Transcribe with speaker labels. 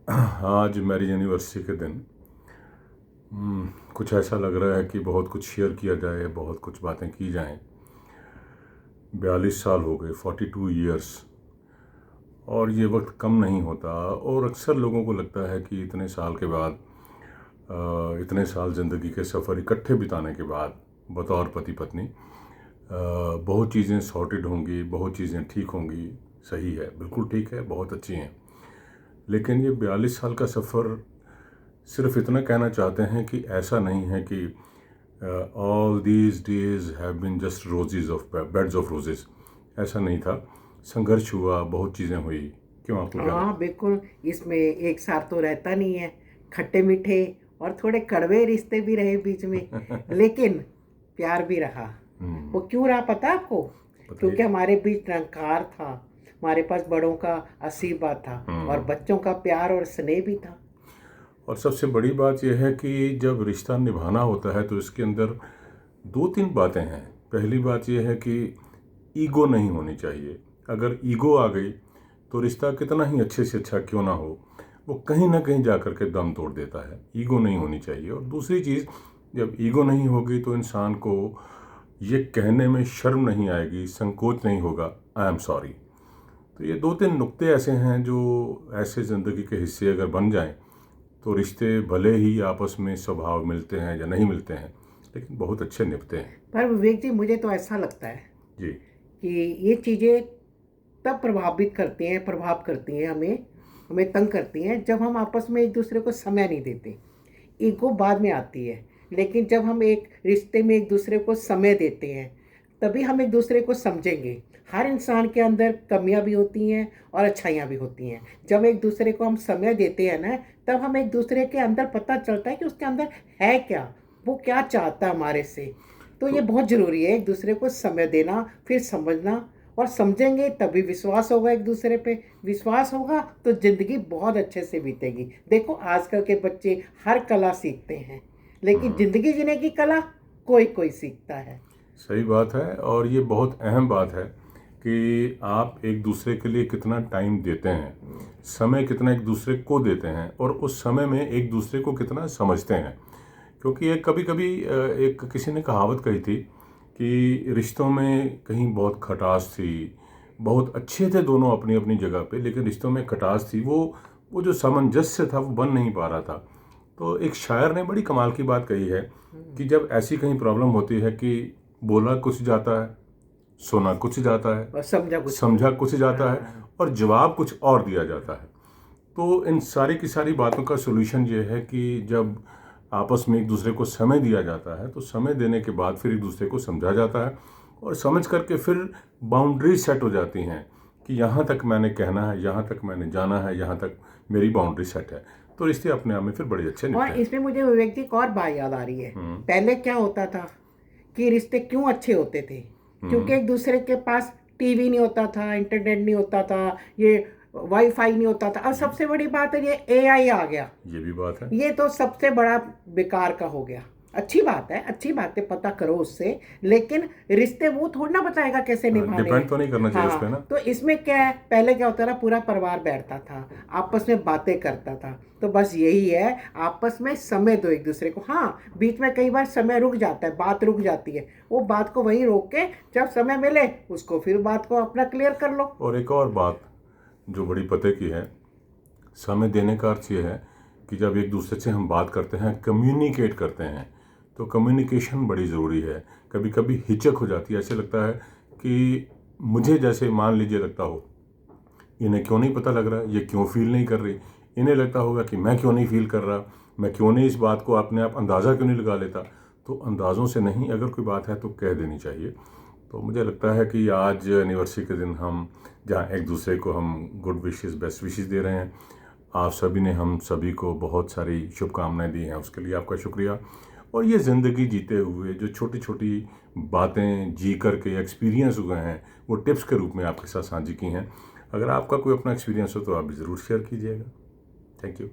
Speaker 1: आज marriage anniversary के दिन कुछ ऐसा लग रहा है कि बहुत कुछ शेयर किया जाए, बहुत कुछ बातें की जाएं। 42 साल हो गए, 42 ईयर्स, और ये वक्त कम नहीं होता। और अक्सर लोगों को लगता है कि इतने साल के बाद, इतने साल ज़िंदगी के सफ़र इकट्ठे बिताने के बाद बतौर पति पत्नी बहुत चीज़ें सॉर्टेड होंगी, बहुत चीज़ें ठीक होंगी। सही है, बिल्कुल ठीक है, बहुत अच्छी हैं। लेकिन ये 42 साल का सफ़र सिर्फ इतना कहना चाहते हैं कि ऐसा नहीं है कि all these days have been just roses of beds of roses. ऐसा नहीं था, संघर्ष हुआ, बहुत चीज़ें हुई। क्यों, आपको क्या?
Speaker 2: हाँ बिल्कुल, इसमें एक साथ तो रहता नहीं है। खट्टे मीठे और थोड़े कड़वे रिश्ते भी रहे बीच में, लेकिन प्यार भी रहा। वो क्यों रहा पता है आपको? क्योंकि हमारे बीच निरंकार था, हमारे पास बड़ों का आशीर्वाद था और बच्चों का प्यार और स्नेह भी था।
Speaker 1: और सबसे बड़ी बात यह है कि जब रिश्ता निभाना होता है तो इसके अंदर 2-3 बातें हैं। पहली बात यह है कि ईगो नहीं होनी चाहिए। अगर ईगो आ गई तो रिश्ता कितना ही अच्छे से अच्छा क्यों ना हो, वो कहीं ना कहीं जा कर के दम तोड़ देता है। ईगो नहीं होनी चाहिए। और दूसरी चीज़, जब ईगो नहीं होगी तो इंसान को ये कहने में शर्म नहीं आएगी, संकोच नहीं होगा, आई एम सॉरी। तो ये 2-3 नुक्ते ऐसे हैं जो ऐसे ज़िंदगी के हिस्से अगर बन जाएं तो रिश्ते भले ही आपस में स्वभाव मिलते हैं या नहीं मिलते हैं, लेकिन बहुत अच्छे निभते हैं।
Speaker 2: पर विवेक जी, मुझे तो ऐसा लगता है
Speaker 1: जी।
Speaker 2: कि ये चीज़ें तब प्रभाव करती हैं, हमें तंग करती हैं जब हम आपस में एक दूसरे को समय नहीं देते। ईगो बाद में आती है, लेकिन जब हम एक रिश्ते में एक दूसरे को समय देते हैं तभी हम एक दूसरे को समझेंगे। हर इंसान के अंदर कमियां भी होती हैं और अच्छाइयां भी होती हैं। जब एक दूसरे को हम समय देते हैं ना, तब हम एक दूसरे के अंदर पता चलता है कि उसके अंदर है क्या, वो क्या चाहता है हमारे से। तो ये बहुत ज़रूरी है, एक दूसरे को समय देना, फिर समझना। और समझेंगे तभी विश्वास होगा, एक दूसरे पे विश्वास होगा तो ज़िंदगी बहुत अच्छे से बीतेगी। देखो आजकल के बच्चे हर कला सीखते हैं, लेकिन ज़िंदगी जीने की कला कोई कोई सीखता है।
Speaker 1: सही बात है। और ये बहुत अहम बात है कि आप एक दूसरे के लिए कितना टाइम देते हैं, समय कितना एक दूसरे को देते हैं, और उस समय में एक दूसरे को कितना समझते हैं। क्योंकि ये कभी कभी एक किसी ने कहावत कही थी कि रिश्तों में कहीं बहुत खटास थी, बहुत अच्छे थे दोनों अपनी अपनी जगह पे, लेकिन रिश्तों में खटास थी, वो जो सामंजस्य था वो बन नहीं पा रहा था। तो एक शायर ने बड़ी कमाल की बात कही है कि जब ऐसी कहीं प्रॉब्लम होती है कि बोला कुछ जाता है, सुना कुछ जाता है,
Speaker 2: और
Speaker 1: समझा कुछ जाता है, और जवाब कुछ और दिया जाता है। तो इन सारी की सारी बातों का सोल्यूशन ये है कि जब आपस में एक दूसरे को समय दिया जाता है तो समय देने के बाद फिर एक दूसरे को समझा जाता है, और समझ करके फिर बाउंड्री सेट हो जाती हैं कि यहाँ तक मैंने कहना है, यहाँ तक मैंने जाना है, यहाँ तक मेरी बाउंड्री सेट है। तो रिश्ते अपने आप में फिर बड़े अच्छे निकलते
Speaker 2: और
Speaker 1: हैं।
Speaker 2: इसमें मुझे विवेक जी एक और बात याद आ रही है। पहले क्या होता था कि रिश्ते क्यों अच्छे होते थे? क्योंकि एक दूसरे के पास टीवी नहीं होता था, इंटरनेट नहीं होता था, ये वाईफाई नहीं होता था। अब सबसे बड़ी बात है, ये एआई आ गया।
Speaker 1: ये भी बात है।
Speaker 2: ये तो सबसे बड़ा बेकार का हो गया। अच्छी बात है, अच्छी बात है, पता करो उससे, लेकिन रिश्ते वो थोड़ी ना बताएगा कैसे निभाने
Speaker 1: डिपेंड
Speaker 2: हैं।
Speaker 1: तो नहीं करना चाहिए उस पे ना।
Speaker 2: तो इसमें क्या है, पहले क्या होता था, पूरा परिवार बैठता था, आपस में बातें करता था। तो बस यही है, आपस में समय दो एक दूसरे को। हाँ, बीच में कई बार समय रुक जाता है, बात रुक जाती है, वो बात को वहीं रोक के जब समय मिले उसको फिर बात को अपना क्लियर कर लो।
Speaker 1: और एक और बात जो बड़ी पते की है, समय देने का अर्थ ये है कि जब एक दूसरे से हम बात करते हैं, कम्युनिकेट करते हैं, तो कम्युनिकेशन बड़ी ज़रूरी है। कभी कभी हिचक हो जाती है, ऐसे लगता है कि मुझे, जैसे मान लीजिए लगता हो इन्हें क्यों नहीं पता लग रहा, ये क्यों फील नहीं कर रही, इन्हें लगता होगा कि मैं क्यों नहीं फील कर रहा, मैं क्यों नहीं इस बात को अपने आप अंदाज़ा क्यों नहीं लगा लेता। तो अंदाज़ों से नहीं, अगर कोई बात है तो कह देनी चाहिए। तो मुझे लगता है कि आज एनिवर्सरी के दिन हम जहाँ एक दूसरे को हम गुड विशेस, बेस्ट विशेस दे रहे हैं, आप सभी ने हम सभी को बहुत सारी शुभकामनाएं दी हैं, उसके लिए आपका शुक्रिया। और ये ज़िंदगी जीते हुए जो छोटी छोटी बातें जी करके एक्सपीरियंस हुए हैं, वो टिप्स के रूप में आपके साथ साझी की हैं। अगर आपका कोई अपना एक्सपीरियंस हो तो आप भी ज़रूर शेयर कीजिएगा। Thank you.